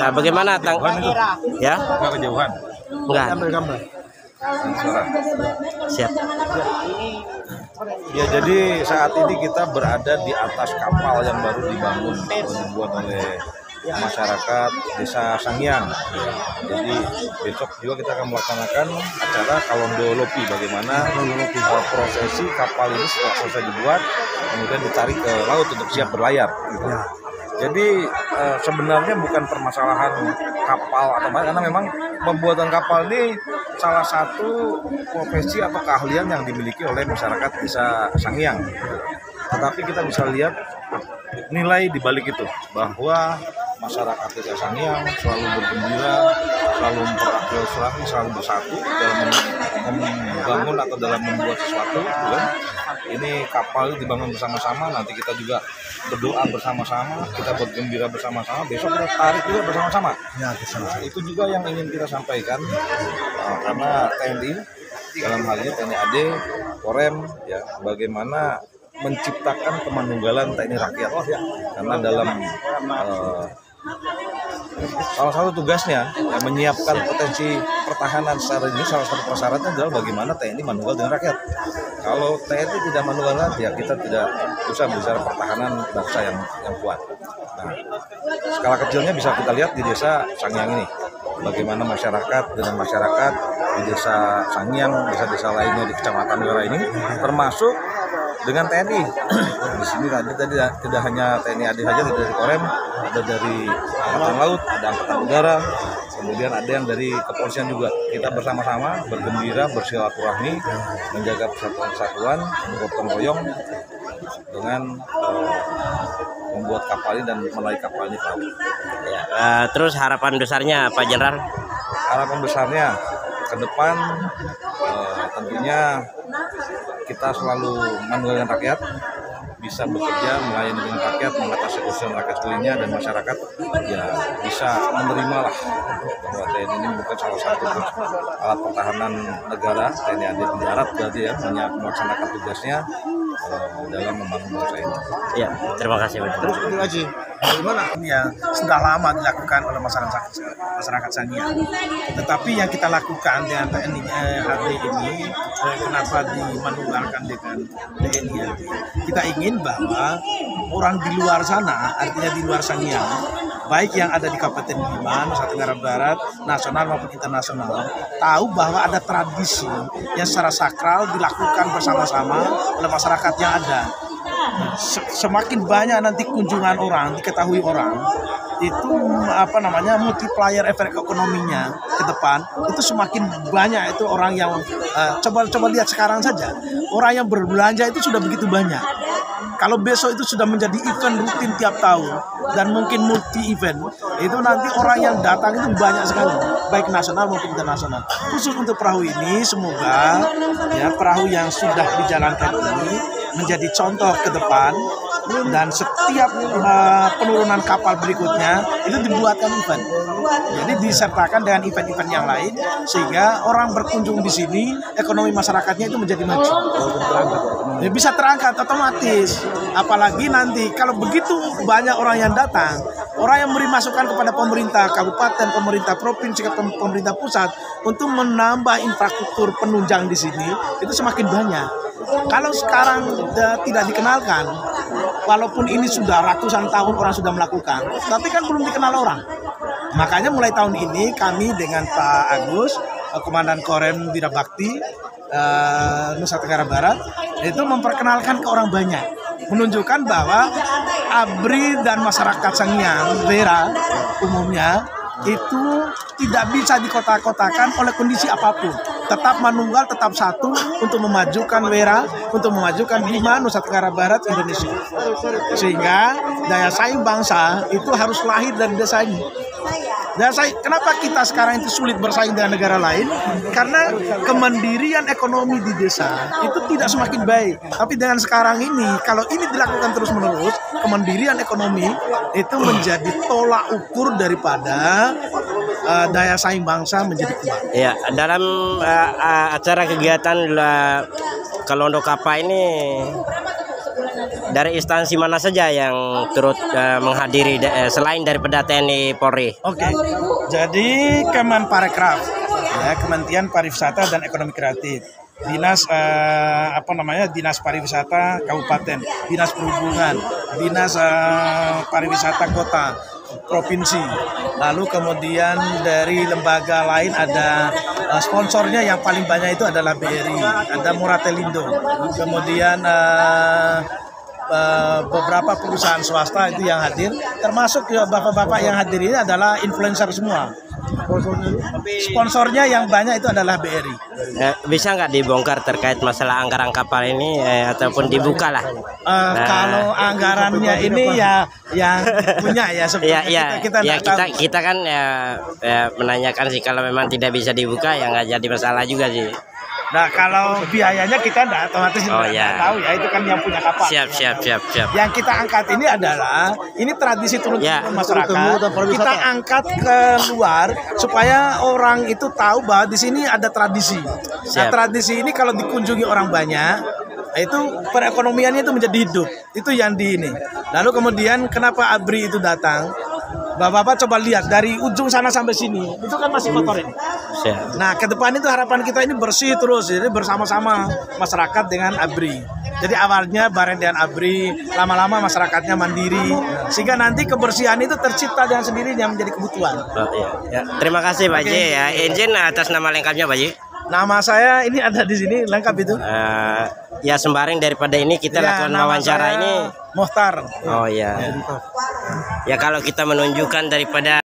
Nah, bagaimana ya? Enggak kejauhan. Enggak. Siap. Ya, jadi saat ini kita berada di atas kapal yang baru dibangun dibuat oleh masyarakat Desa Sangiang. Jadi besok juga kita akan melaksanakan acara Kalondo Lopi, bagaimana prosesi kapal ini setelah selesai dibuat kemudian ditarik ke laut untuk siap berlayar. Jadi sebenarnya bukan permasalahan kapal atau mana, karena memang pembuatan kapal ini salah satu profesi atau keahlian yang dimiliki oleh masyarakat Desa Sangiang. Tetapi kita bisa lihat nilai di balik itu, bahwa masyarakat Desa Sangiang selalu bergembira, selalu mempererat, selalu bersatu dalam membangun atau dalam membuat sesuatu. Ini kapal dibangun bersama-sama, nanti kita juga berdoa bersama-sama, kita bergembira bersama-sama, besok kita tarik juga bersama-sama. Ya, itu juga yang ingin kita sampaikan, karena TNI dalam hal ini TNI AD, Korem, ya, bagaimana menciptakan kemanunggalan TNI rakyat. Karena dalam salah satu tugasnya menyiapkan potensi pertahanan secara ini, salah satu persyaratnya adalah bagaimana TNI manunggal dengan rakyat. Kalau TNI tidak manunggal, ya kita tidak bisa bicara pertahanan bangsa yang kuat. Nah, skala kecilnya bisa kita lihat di Desa Sangiang ini, bagaimana masyarakat dengan masyarakat di Desa Sangiang, desa-desa lainnya di Kecamatan Wera ini, termasuk dengan TNI. Di sini tadi tidak hanya TNI AD saja, tidak dari Korem, ada dari Angkatan Laut, ada Angkatan Udara, kemudian ada yang dari kepolisian juga. Kita bersama-sama bergembira, bersilaturahmi, menjaga persatuan, bergotong royong dengan membuat kapal ini dan menaik kapal ini ke laut. Ya, terus harapan besarnya Pak Jenderal? Harapan besarnya ke depan tentunya kita selalu menunggu rakyat, bisa bekerja melayani dengan rakyat, mengatasi kesulitan rakyat sekelilingnya, dan masyarakat ya bisa menerima lah bahwa TNI ini bukan salah satu alat pertahanan negara. TNI AD di darat berarti ya melaksanakan tugasnya dalam membangun bangsa ini. Ya, terima kasih. Terus itu lagi, bagaimana yang sudah lama dilakukan oleh masyarakat Sangiang. Tetapi yang kita lakukan dengan TNI AD ini, kenapa dimanunggalkan dengan TNI AD? Kita ingin bahwa orang di luar sana, artinya di luar Sangiang, baik yang ada di Kabupaten Bima, Nusa Tenggara Barat, nasional maupun internasional, tahu bahwa ada tradisi yang secara sakral dilakukan bersama-sama oleh masyarakat yang ada. Semakin banyak nanti kunjungan orang, diketahui orang, itu multiplier efek ekonominya ke depan itu semakin banyak. Itu orang yang coba lihat sekarang saja, orang yang berbelanja itu sudah begitu banyak. Kalau besok itu sudah menjadi event rutin tiap tahun dan mungkin multi event, itu nanti orang yang datang itu banyak sekali, baik nasional maupun internasional. Khusus untuk perahu ini, semoga ya perahu yang sudah dijalankan ini menjadi contoh ke depan, dan setiap penurunan kapal berikutnya itu dibuatkan event. Jadi disertakan dengan event-event yang lain sehingga orang berkunjung di sini, ekonomi masyarakatnya itu menjadi maju. Ya, bisa terangkat otomatis. Apalagi nanti kalau begitu banyak orang yang datang, orang yang memberi masukan kepada pemerintah kabupaten, pemerintah provinsi, pemerintah pusat untuk menambah infrastruktur penunjang di sini, itu semakin banyak. Kalau sekarang tidak dikenalkan, walaupun ini sudah ratusan tahun orang sudah melakukan, tapi kan belum dikenal orang. Makanya mulai tahun ini kami dengan Pak Agus, Komandan Korem Bira Bakti Nusa Tenggara Barat, itu memperkenalkan ke orang banyak, menunjukkan bahwa ABRI dan masyarakat Sangiang Wera umumnya itu tidak bisa dikotak-kotakan oleh kondisi apapun. Tetap manunggal, tetap satu untuk memajukan Wera, untuk memajukan Bima, Nusa Tenggara Barat, Indonesia. Sehingga daya saing bangsa itu harus lahir dari desa ini. Kenapa kita sekarang itu sulit bersaing dengan negara lain? Karena kemandirian ekonomi di desa itu tidak semakin baik. Tapi dengan sekarang ini, kalau ini dilakukan terus-menerus, kemandirian ekonomi itu menjadi tolak ukur daripada daya saing bangsa menjadi kuat. Ya, dalam acara kegiatan Kalondo Kapal ini dari instansi mana saja yang turut menghadiri selain daripada TNI Polri? Oke, jadi Kemenparekraf, ya, Kementerian Pariwisata dan Ekonomi Kreatif, Dinas Dinas Pariwisata Kabupaten, Dinas Perhubungan, Dinas Pariwisata Kota, Provinsi, lalu kemudian dari lembaga lain ada sponsornya yang paling banyak itu adalah BRI, ada Moratelindo, kemudian beberapa perusahaan swasta itu yang hadir, termasuk bapak-bapak yang hadir ini adalah influencer semua. Sponsornya yang banyak itu adalah BRI. Bisa nggak dibongkar terkait masalah anggaran kapal ini ataupun dibuka lah? Kalau anggarannya ini ya yang punya ya sebenarnya kita kan menanyakan sih, kalau memang tidak bisa dibuka ya nggak jadi masalah juga sih. Nah, kalau biayanya kita enggak otomatis tahu ya, itu kan yang punya kapal. Siap. Yang kita angkat ini adalah tradisi turun-temurun masyarakat. Kita angkat keluar supaya orang itu tahu bahwa di sini ada tradisi. Nah, tradisi ini kalau dikunjungi orang banyak, itu perekonomiannya itu menjadi hidup. Itu yang di ini. Lalu kemudian kenapa ABRI itu datang? Bapak-bapak coba lihat dari ujung sana sampai sini, itu kan masih kotor ini. Nah, ke depan itu harapan kita ini bersih terus, jadi bersama-sama masyarakat dengan ABRI. Jadi awalnya bareng dengan ABRI, lama-lama masyarakatnya mandiri, sehingga nanti kebersihan itu tercipta dengan sendirinya menjadi kebutuhan. Terima kasih Pak J. Ya, izin atas nama lengkapnya Pak J. Nama saya ini ada di sini lengkap itu. Ya sembari daripada ini kita lakukan wawancara ini. Mohtar. Oh ya. Ya kalau kita menunjukkan daripada